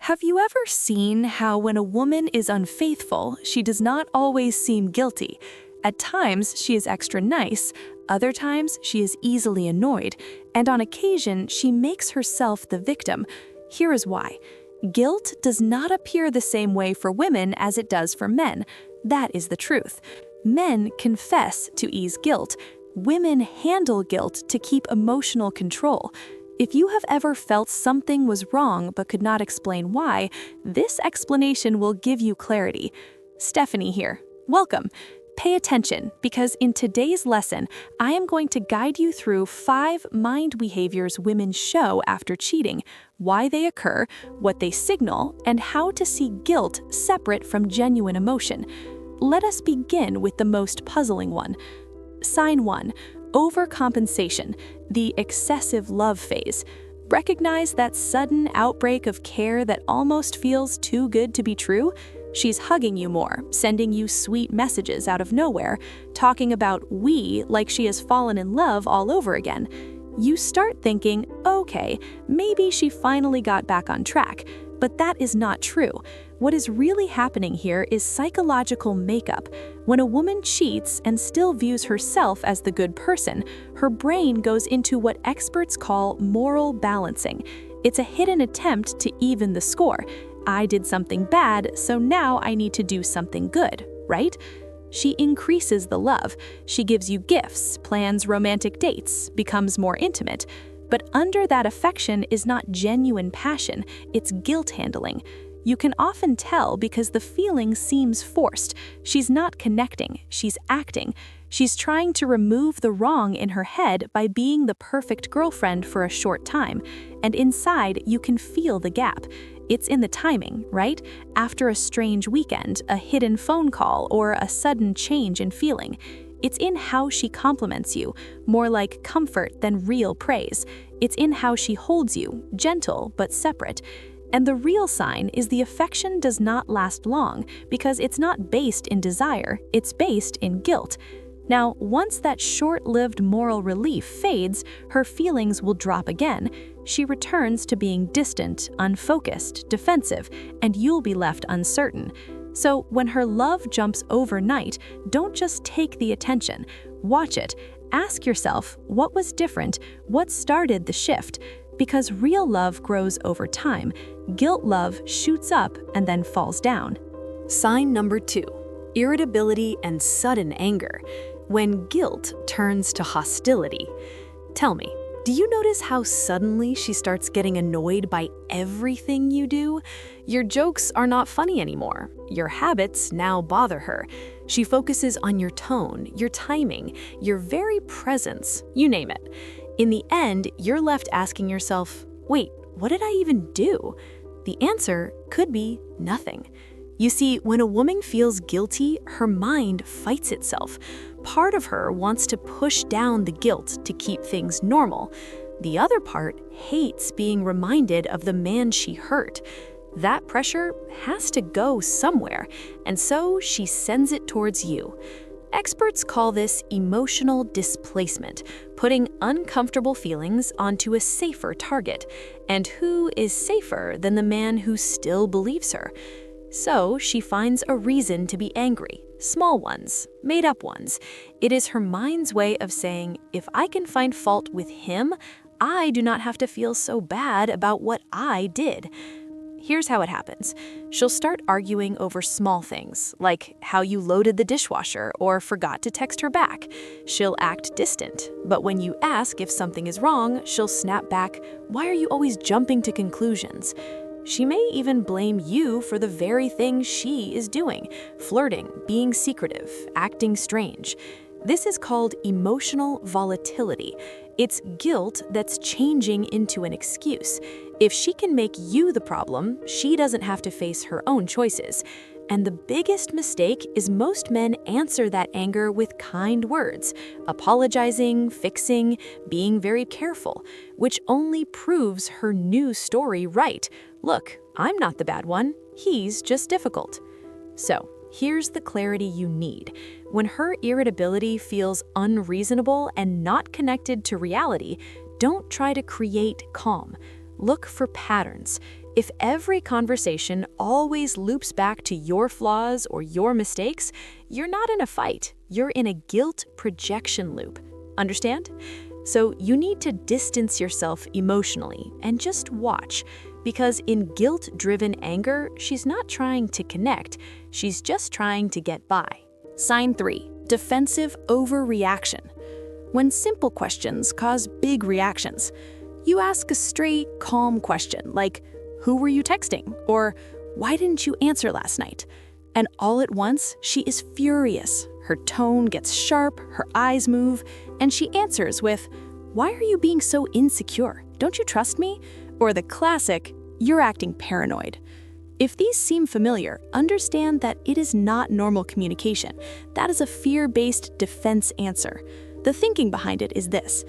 Have you ever seen how when a woman is unfaithful, she does not always seem guilty? At times, she is extra nice, other times, she is easily annoyed, and on occasion, she makes herself the victim. Here is why. Guilt does not appear the same way for women as it does for men. That is the truth. Men confess to ease guilt. Women handle guilt to keep emotional control. If you have ever felt something was wrong but could not explain why, this explanation will give you clarity. Stephanie here. Welcome. Pay attention, because in today's lesson, I am going to guide you through 5 mind behaviors women show after cheating, why they occur, what they signal, and how to see guilt separate from genuine emotion. Let us begin with the most puzzling one. Sign 1. Overcompensation, the excessive love phase. Recognize that sudden outbreak of care that almost feels too good to be true? She's hugging you more, sending you sweet messages out of nowhere, talking about we like she has fallen in love all over again. You start thinking, okay, maybe she finally got back on track, but that is not true. What is really happening here is psychological makeup. When a woman cheats and still views herself as the good person, her brain goes into what experts call moral balancing. It's a hidden attempt to even the score. I did something bad, so now I need to do something good, right? She increases the love. She gives you gifts, plans romantic dates, becomes more intimate. But under that affection is not genuine passion, it's guilt handling. You can often tell because the feeling seems forced. She's not connecting, she's acting. She's trying to remove the wrong in her head by being the perfect girlfriend for a short time. And inside, you can feel the gap. It's in the timing, right? After a strange weekend, a hidden phone call, or a sudden change in feeling. It's in how she compliments you, more like comfort than real praise. It's in how she holds you, gentle but separate. And the real sign is the affection does not last long because it's not based in desire, it's based in guilt. Now, once that short-lived moral relief fades, her feelings will drop again. She returns to being distant, unfocused, defensive, and you'll be left uncertain. So when her love jumps overnight, don't just take the attention. Watch it. Ask yourself, what was different? What started the shift? Because real love grows over time. Guilt love shoots up and then falls down. Sign number 2. Irritability and sudden anger. When guilt turns to hostility. Tell me, do you notice how suddenly she starts getting annoyed by everything you do? Your jokes are not funny anymore. Your habits now bother her. She focuses on your tone, your timing, your very presence, you name it. In the end, you're left asking yourself, wait, what did I even do? The answer could be nothing. You see, when a woman feels guilty, her mind fights itself. Part of her wants to push down the guilt to keep things normal. The other part hates being reminded of the man she hurt. That pressure has to go somewhere, and so she sends it towards you. Experts call this emotional displacement, putting uncomfortable feelings onto a safer target. And who is safer than the man who still believes her? So she finds a reason to be angry, small ones, made-up ones. It is her mind's way of saying, if I can find fault with him, I do not have to feel so bad about what I did. Here's how it happens. She'll start arguing over small things, like how you loaded the dishwasher or forgot to text her back. She'll act distant, but when you ask if something is wrong, she'll snap back, why are you always jumping to conclusions? She may even blame you for the very thing she is doing, flirting, being secretive, acting strange. This is called emotional volatility. It's guilt that's changing into an excuse. If she can make you the problem, she doesn't have to face her own choices. And the biggest mistake is most men answer that anger with kind words, apologizing, fixing, being very careful, which only proves her new story right. Look, I'm not the bad one, he's just difficult. So, here's the clarity you need. When her irritability feels unreasonable and not connected to reality, don't try to create calm. Look for patterns. If every conversation always loops back to your flaws or your mistakes, you're not in a fight, you're in a guilt projection loop. Understand? So you need to distance yourself emotionally and just watch, because in guilt-driven anger, she's not trying to connect, she's just trying to get by. Sign 3, defensive overreaction. When simple questions cause big reactions, you ask a straight, calm question like, "Who were you texting?" or "Why didn't you answer last night?" And all at once, she is furious. Her tone gets sharp, her eyes move, and she answers with, "Why are you being so insecure? Don't you trust me?" Or the classic, "You're acting paranoid." If these seem familiar, understand that it is not normal communication. That is a fear-based defense answer. The thinking behind it is this.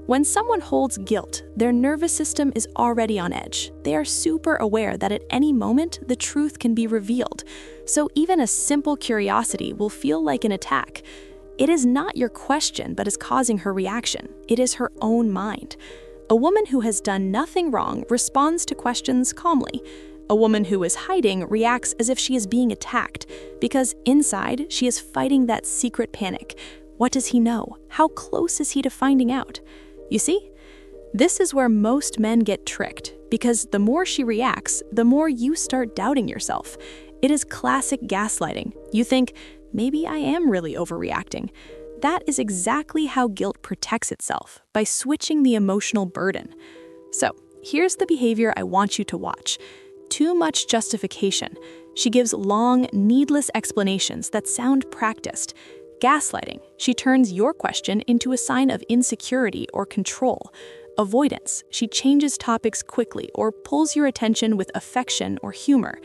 When someone holds guilt, their nervous system is already on edge. They are super aware that at any moment, the truth can be revealed. So even a simple curiosity will feel like an attack. It is not your question that is causing her reaction. It is her own mind. A woman who has done nothing wrong responds to questions calmly. A woman who is hiding reacts as if she is being attacked, because inside, she is fighting that secret panic. What does he know? How close is he to finding out? You see? This is where most men get tricked, because the more she reacts, the more you start doubting yourself. It is classic gaslighting. You think, maybe I am really overreacting. That is exactly how guilt protects itself, by switching the emotional burden. So, here's the behavior I want you to watch. Too much justification. She gives long, needless explanations that sound practiced. Gaslighting. She turns your question into a sign of insecurity or control. Avoidance. She changes topics quickly or pulls your attention with affection or humor.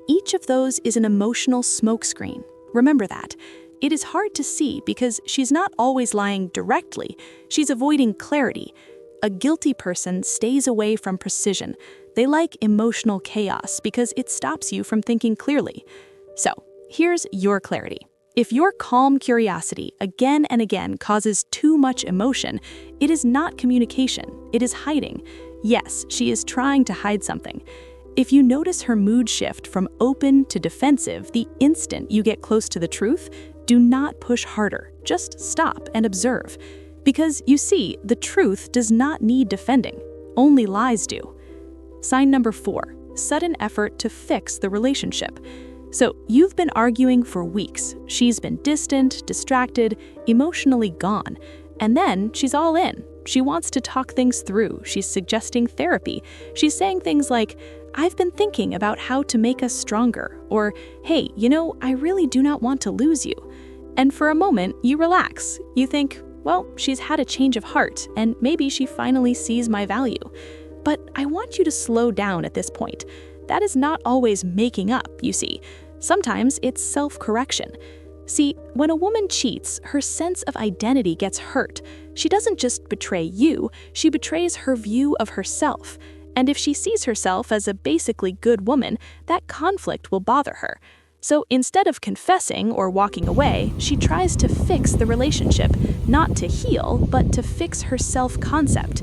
Each of those is an emotional smokescreen. Remember that. It is hard to see because she's not always lying directly. She's avoiding clarity. A guilty person stays away from precision. They like emotional chaos because it stops you from thinking clearly. So, here's your clarity. If your calm curiosity again and again causes too much emotion, it is not communication, it is hiding. Yes, she is trying to hide something. If you notice her mood shift from open to defensive the instant you get close to the truth, do not push harder, just stop and observe. Because you see, the truth does not need defending, only lies do. Sign number 4, sudden effort to fix the relationship. So you've been arguing for weeks. She's been distant, distracted, emotionally gone. And then she's all in. She wants to talk things through. She's suggesting therapy. She's saying things like, "I've been thinking about how to make us stronger," or, "Hey, I really do not want to lose you." And for a moment, you relax. You think, well, she's had a change of heart, and maybe she finally sees my value. But I want you to slow down at this point. That is not always making up, you see. Sometimes it's self-correction. See, when a woman cheats, her sense of identity gets hurt. She doesn't just betray you, she betrays her view of herself. And if she sees herself as a basically good woman, that conflict will bother her. So instead of confessing or walking away, she tries to fix the relationship, not to heal, but to fix her self-concept.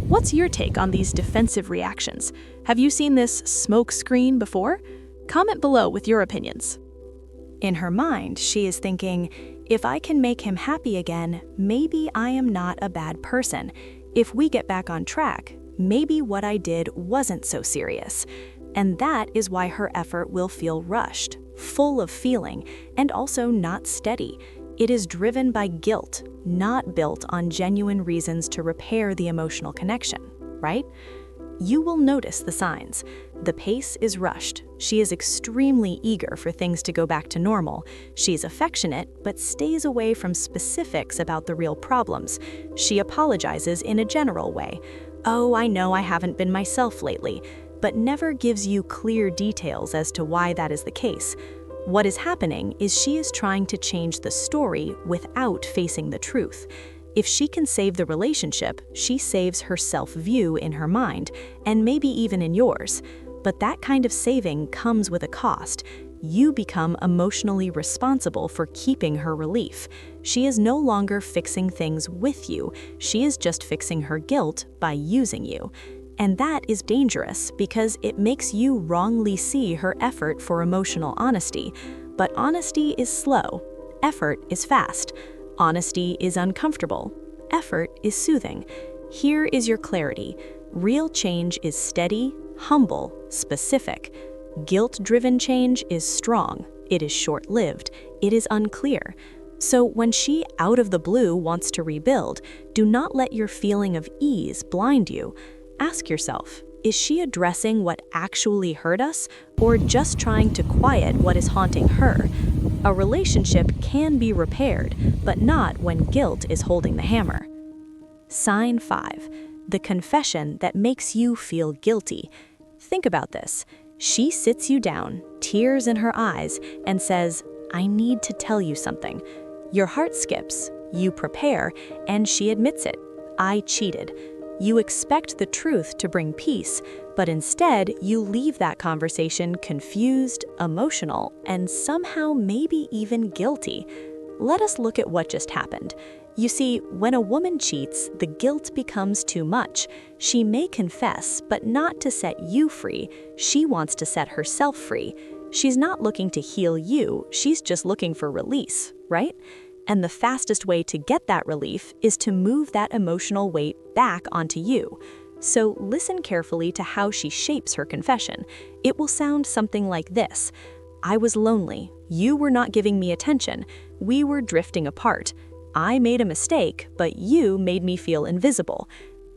What's your take on these defensive reactions? Have you seen this smoke screen before? Comment below with your opinions. In her mind, she is thinking, if I can make him happy again, maybe I am not a bad person. If we get back on track, maybe what I did wasn't so serious. And that is why her effort will feel rushed, full of feeling, and also not steady. It is driven by guilt, not built on genuine reasons to repair the emotional connection, right? You will notice the signs. The pace is rushed. She is extremely eager for things to go back to normal. She's affectionate, but stays away from specifics about the real problems. She apologizes in a general way. "Oh, I know I haven't been myself lately," but never gives you clear details as to why that is the case. What is happening is she is trying to change the story without facing the truth. If she can save the relationship, she saves her self-view in her mind, and maybe even in yours. But that kind of saving comes with a cost. You become emotionally responsible for keeping her relief. She is no longer fixing things with you, she is just fixing her guilt by using you. And that is dangerous because it makes you wrongly see her effort for emotional honesty. But honesty is slow. Effort is fast. Honesty is uncomfortable. Effort is soothing. Here is your clarity. Real change is steady, humble, specific. Guilt-driven change is strong. It is short-lived. It is unclear. So when she, out of the blue, wants to rebuild, do not let your feeling of ease blind you. Ask yourself, is she addressing what actually hurt us, or just trying to quiet what is haunting her? A relationship can be repaired, but not when guilt is holding the hammer. Sign 5. The confession that makes you feel guilty. Think about this. She sits you down, tears in her eyes, and says, "I need to tell you something." Your heart skips, you prepare, and she admits it. "I cheated." You expect the truth to bring peace, but instead you leave that conversation confused, emotional, and somehow maybe even guilty. Let us look at what just happened. You see, when a woman cheats, the guilt becomes too much. She may confess, but not to set you free. She wants to set herself free. She's not looking to heal you, she's just looking for release, right? And the fastest way to get that relief is to move that emotional weight back onto you. So listen carefully to how she shapes her confession. It will sound something like this. "I was lonely. You were not giving me attention. We were drifting apart. I made a mistake, but you made me feel invisible."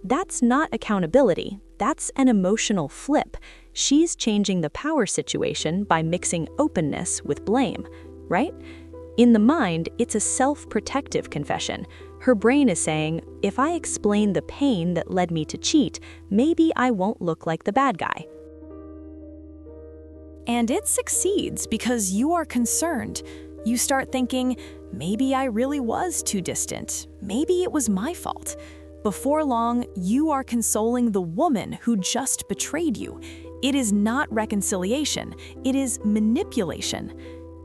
That's not accountability. That's an emotional flip. She's changing the power situation by mixing openness with blame, right? In the mind, it's a self-protective confession. Her brain is saying, if I explain the pain that led me to cheat, maybe I won't look like the bad guy. And it succeeds because you are concerned. You start thinking, maybe I really was too distant. Maybe it was my fault. Before long, you are consoling the woman who just betrayed you. It is not reconciliation, it is manipulation.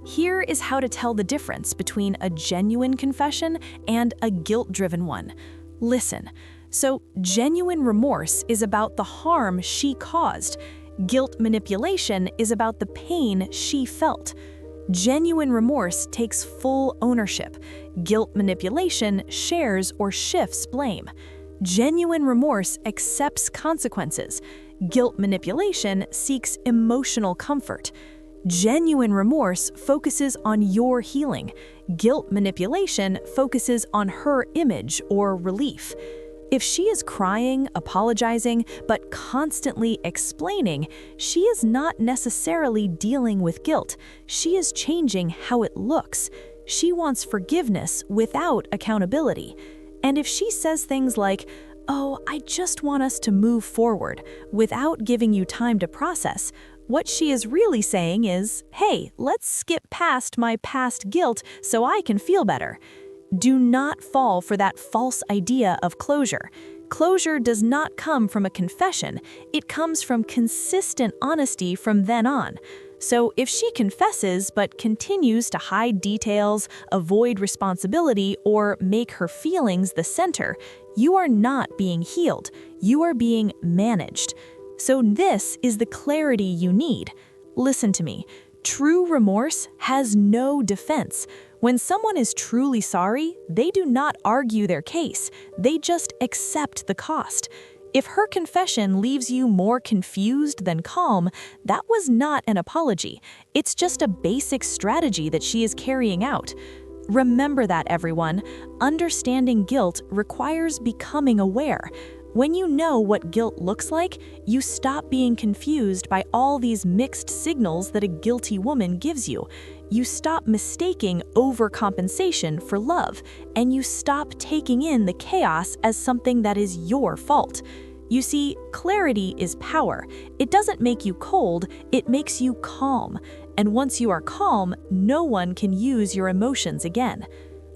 Here is how to tell the difference between a genuine confession and a guilt-driven one. Listen. So, genuine remorse is about the harm she caused. Guilt manipulation is about the pain she felt. Genuine remorse takes full ownership. Guilt manipulation shares or shifts blame. Genuine remorse accepts consequences. Guilt manipulation seeks emotional comfort. Genuine remorse focuses on your healing. Guilt manipulation focuses on her image or relief. If she is crying, apologizing, but constantly explaining, she is not necessarily dealing with guilt. She is changing how it looks. She wants forgiveness without accountability. And if she says things like, "Oh, I just want us to move forward," without giving you time to process, what she is really saying is, "Hey, let's skip past my past guilt so I can feel better." Do not fall for that false idea of closure. Closure does not come from a confession. It comes from consistent honesty from then on. So if she confesses but continues to hide details, avoid responsibility, or make her feelings the center, you are not being healed. You are being managed. So this is the clarity you need. Listen to me. True remorse has no defense. When someone is truly sorry, they do not argue their case. They just accept the cost. If her confession leaves you more confused than calm, that was not an apology. It's just a basic strategy that she is carrying out. Remember that, everyone. Understanding guilt requires becoming aware. When you know what guilt looks like, you stop being confused by all these mixed signals that a guilty woman gives you. You stop mistaking overcompensation for love, and you stop taking in the chaos as something that is your fault. You see, clarity is power. It doesn't make you cold, it makes you calm. And once you are calm, no one can use your emotions again.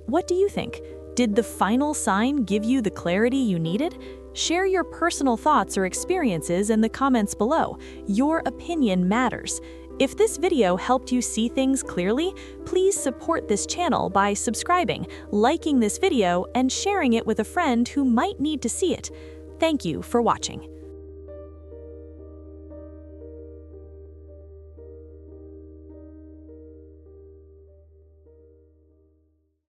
What do you think? Did the final sign give you the clarity you needed? Share your personal thoughts or experiences in the comments below. Your opinion matters. If this video helped you see things clearly, please support this channel by subscribing, liking this video, and sharing it with a friend who might need to see it. Thank you for watching.